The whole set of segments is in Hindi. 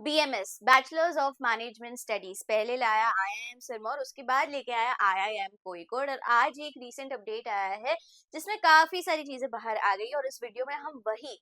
BMS bachelors of management studies पहले लाया IIM सिरमौर, उसके बाद लेके आया IIM कोझिकोड और आज एक रीसेंट अपडेट आया है जिसमें काफी सारी चीजें बाहर आ गई और इस वीडियो में हम वही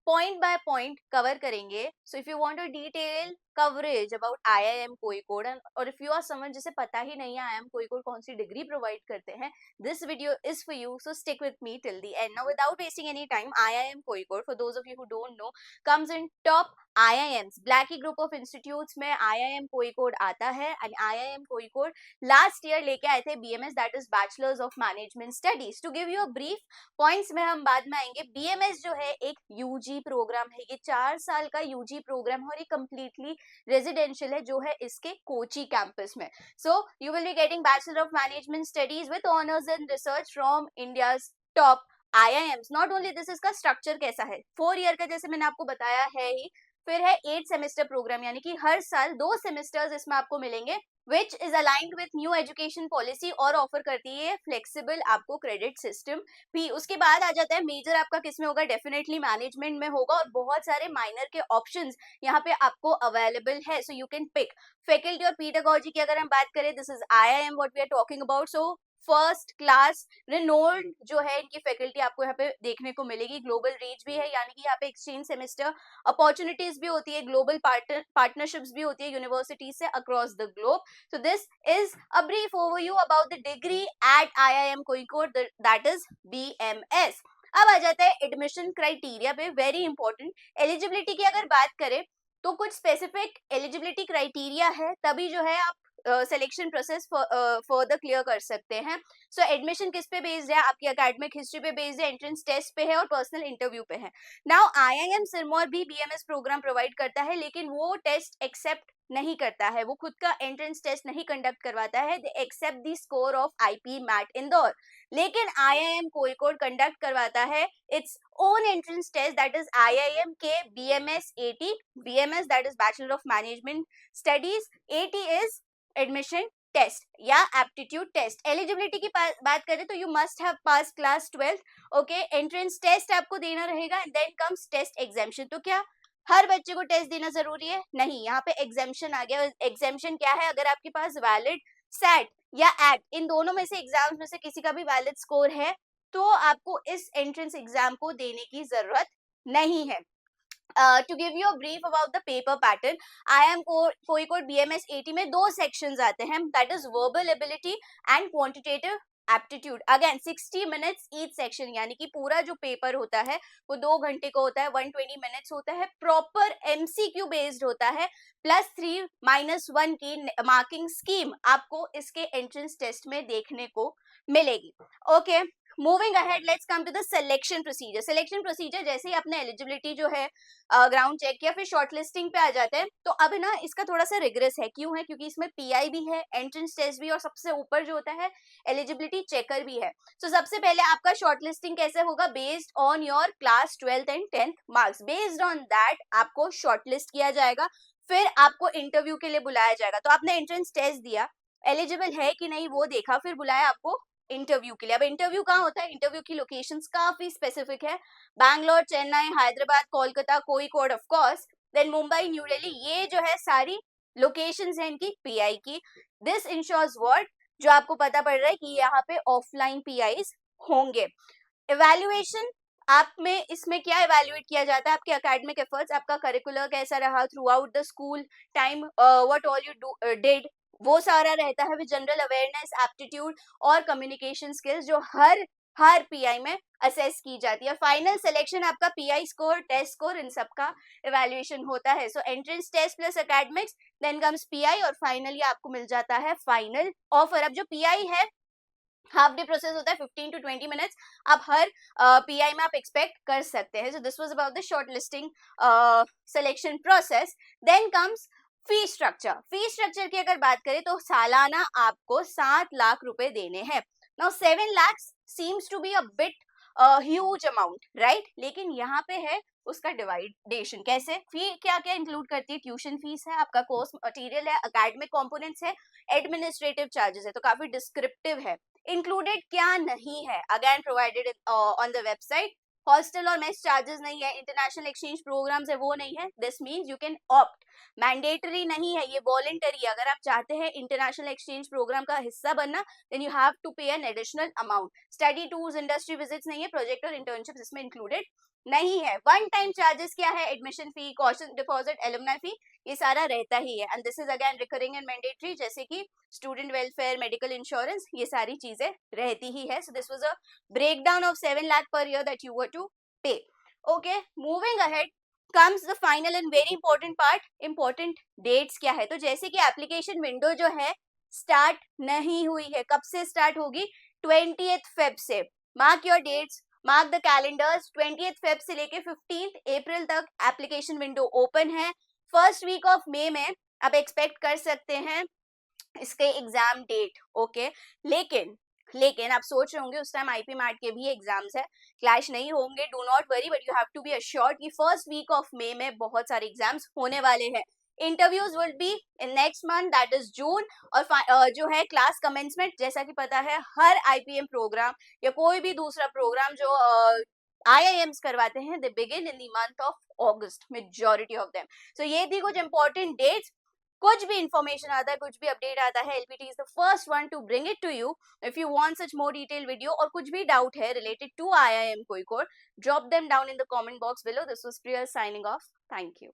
पॉइंट बाय पॉइंट कवर करेंगे. So if you want to detail coverage about IIM Kozhikode और इफ यू आर समवन जिसे पता ही नहीं है IIM कोझिकोड कौन सी डिग्री प्रोवाइड करते हैं, this video is for you, so stick with me till the end. Now without wasting any time, IIM Kozhikode, for those of you who don't know, comes in top IIMs, Blackie Group of Institutes में IIM कोझिकोड आता है. And IIM Kozhikode last year लेके आए थे BMS, that is bachelors of management studies. To give you a brief, points में हम बाद में आएंगे. BMS जो है एक UG प्रोग्राम है, ये 4 साल का UG प्रोग्राम है और ये कम्प्लीटली रेजिडेंशियल है जो है इसके कोची कैंपस में. So you will be getting bachelor of management studies with honours in research from India's top IIMs. Not only this, इसका स्ट्रक्चर कैसा है, 4 ईयर का जैसे मैंने आपको बताया है ही, फिर है 8 सेमेस्टर प्रोग्राम, यानी कि हर साल 2 सेमेस्टर्स इसमें आपको मिलेंगे, which is aligned with new education policy और ऑफर करती है फ्लेक्सिबल आपको क्रेडिट सिस्टम भी. उसके बाद आ जाता है मेजर आपका किस में होगा, डेफिनेटली मैनेजमेंट में होगा और बहुत सारे माइनर के ऑप्शंस यहाँ पे आपको अवेलेबल है. So you can pick. Faculty और पीडागोजी की अगर हम बात करें, this is IIM what we are talking about. So first class renowned जो है इनकी फैकल्टी आपको यहाँ पे देखने को मिलेगी. ग्लोबल रीच भी है, यानी कि यहाँ पे एक्सचेंज सेमेस्टर अपॉर्चुनिटीज भी होती है, ग्लोबल पार्टनरशिप्स भी होती है यूनिवर्सिटी से across the globe. So this is a brief overview about the degree at IIM Kozhikode, that is BMS. अब आ जाता है एडमिशन क्राइटेरिया पे, वेरी इंपॉर्टेंट. एलिजिबिलिटी की अगर बात करें तो कुछ स्पेसिफिक एलिजिबिलिटी क्राइटेरिया है, तभी जो है आप सिलेक्शन प्रोसेस फर्दर क्लियर कर सकते हैं. सो एडमिशन किस पे बेस्ड है, आपकी एकेडमिक हिस्ट्री पे बेस्ड है, एंट्रेंस टेस्ट पे है और पर्सनल इंटरव्यू पे है. नाउ IIM सिरमौर भी BMS प्रोग्राम प्रोवाइड करता है, लेकिन वो टेस्ट एक्सेप्ट नहीं करता है, वो खुद का एंट्रेंस टेस्ट नहीं कंडक्ट करवाता है. They accept the score of IP MAT Indore. लेकिन IIM कोझिकोड कंडक्ट करवाता है its own entrance test, that is IIM के BMS 80. BMS that is bachelor of management studies, 80 is admission test या एप्टीट्यूड टेस्ट. एलिजिबिलिटी की बात करें तो you must have pass class 12. Okay, entrance test आपको देना रहेगा and then comes test examination. तो क्या हर बच्चे को टेस्ट देना जरूरी है? नहीं, यहाँ पे एग्जामिनेशन आ गया. एग्जामिनेशन क्या है, अगर आपके पास वैलिड सेट या एट इन दोनों में से एग्जाम्स में से किसी का भी वैलिड स्कोर है तो आपको इस एंट्रेंस एग्जाम को देने की जरूरत नहीं है. To give you a brief about the paper pattern, IIM Kozhikode BMS 80 में 2 sections आते हैं, that is verbal ability and quantitative aptitude. Again 60 minutes each section, यानी कि पूरा जो पेपर होता है वो 2 घंटे का होता है, 120 minutes होता है, प्रॉपर MCQ बेस्ड होता है, +3 -1 की मार्किंग स्कीम आपको इसके एंट्रेंस टेस्ट में देखने को मिलेगी. Okay, moving ahead, let's come to the selection procedure. Selection procedure जैसे ही अपने एलिजिबिलिटी जो है ग्राउंड चेक या फिर शॉर्ट लिस्टिंग पे आ जाते हैं, तो अब ना इसका थोड़ा सा रिग्रेस है. क्यों है? क्योंकि इसमें PI भी है, एंट्रेंस टेस्ट भी, और सबसे ऊपर जो होता है एलिजिबिलिटी चेकर भी है. तो सबसे पहले आपका शॉर्ट लिस्टिंग कैसे होगा, based on your class 12th and 10th marks. Based on that आपको शॉर्ट लिस्ट किया जाएगा, फिर आपको इंटरव्यू के लिए बुलाया जाएगा. तो आपने एंट्रेंस टेस्ट दिया, एलिजिबल है कि नहीं वो देखा, फिर बुलाया आपको इंटरव्यू के लिए. अब इंटरव्यू कहाँ होता है, इंटरव्यू की लोकेशंस काफी स्पेसिफिक है, Bangalore, Chennai, Hyderabad, Kolkata, Kozhikode of course, then Mumbai, New Delhi. ये जो है सारी लोकेशंस हैं इनकी PI की. दिस इंश्योर्स व्हाट, जो आपको पता पड़ रहा है कि यहाँ पे ऑफलाइन PIs होंगे. इवैल्यूएशन आप में इसमें क्या इवैल्यूएट किया जाता है, आपके एकेडमिक एफर्ट्स, आपका करिकुलर कैसा रहा throughout the school time, what all you did, वो सारा रहता है. विद जनरल अवेयरनेस, एप्टीट्यूड और कम्युनिकेशन स्किल्स जो हर PI में असेस की जाती है. फाइनल सिलेक्शन आपका PI स्कोर, टेस्ट स्कोर, इन सब का इवैल्यूएशन होता है. So entrance test plus academics, then comes PI और फाइनली आपको मिल जाता है फाइनल ऑफर. अब जो PI है हाफ डे प्रोसेस होता है, 15 to 20 मिनट्स आप हर PI में आप एक्सपेक्ट कर सकते हैं. So this was about the short listing selection process. Then comes fee structure. Fee structure की अगर बात करें तो सालाना आपको 7 लाख रुपए देने हैं. Now 7 lakh seems to be a bit huge amount, right, लेकिन यहाँ पे है उसका डिवाइडेशन कैसे. फी क्या क्या इंक्लूड करती है, ट्यूशन फीस है, आपका कोर्स मटेरियल है, एकेडमिक कंपोनेंट्स है, एडमिनिस्ट्रेटिव चार्जेस है. तो काफी डिस्क्रिप्टिव है. इंक्लूडेड क्या नहीं है, again provided on the website, hostel और मेस चार्जेस नहीं है, इंटरनेशनल एक्सचेंज प्रोग्राम्स है वो नहीं है, this means you can opt, mandatory नहीं है, ये वॉलेंटरी है। अगर आप चाहते हैं इंटरनेशनल एक्सचेंज प्रोग्राम का हिस्सा बनना, देन यू हैव टू पे an additional amount. Study tours, industry visits नहीं है, प्रोजेक्ट और इंटर्नशिप इसमें इंक्लूडेड नहीं है। वन टाइम चार्जेस क्या है, admission fee, caution deposit, alumni fee, ये सारा रहता ही है। And this is again recurring and mandatory, जैसे कि स्टूडेंट वेलफेयर, मेडिकल इंश्योरेंस, ये सारी चीजें रहती ही है। सो this was a breakdown of 7 lakh per year that you were to pay. Okay, moving ahead comes the final and very important part, important dates क्या है। तो जैसे कि एप्लीकेशन विंडो जो है स्टार्ट नहीं हुई है, कब से स्टार्ट होगी, 20th Feb से। Mark your dates, mark the calendars, 20th Feb से लेके 15th April तक एप्लीकेशन विंडो ओपन है। फर्स्ट वीक ऑफ मे में आप एक्सपेक्ट कर सकते हैं इसके एग्जाम डेट। ओके, लेकिन लेकिन आप सोच रहे होंगे उस टाइम आईपी मैट के भी एग्जाम्स है, क्लैश नहीं होंगे, do not worry, but you have to be assured कि फर्स्ट वीक ऑफ मे में बहुत सारे एग्जाम्स होने वाले हैं। Interviews will be in next month, that is June. और जो है क्लास कमेंसमेंट, जैसा कि पता है हर आईपीएम प्रोग्राम या कोई भी दूसरा प्रोग्राम जो आईआईएम्स करवाते हैं, they begin in the month of August, majority of them. So ये थी कुछ इंपॉर्टेंट डेट्स। कुछ भी इंफॉर्मेशन आता है, कुछ भी अपडेट आता है, LPT is the first one to bring it to you. If you want such more detail video और कुछ भी डाउट है related to IIM Kozhikode, drop them down in the comment box below. This was Priya signing off, thank you.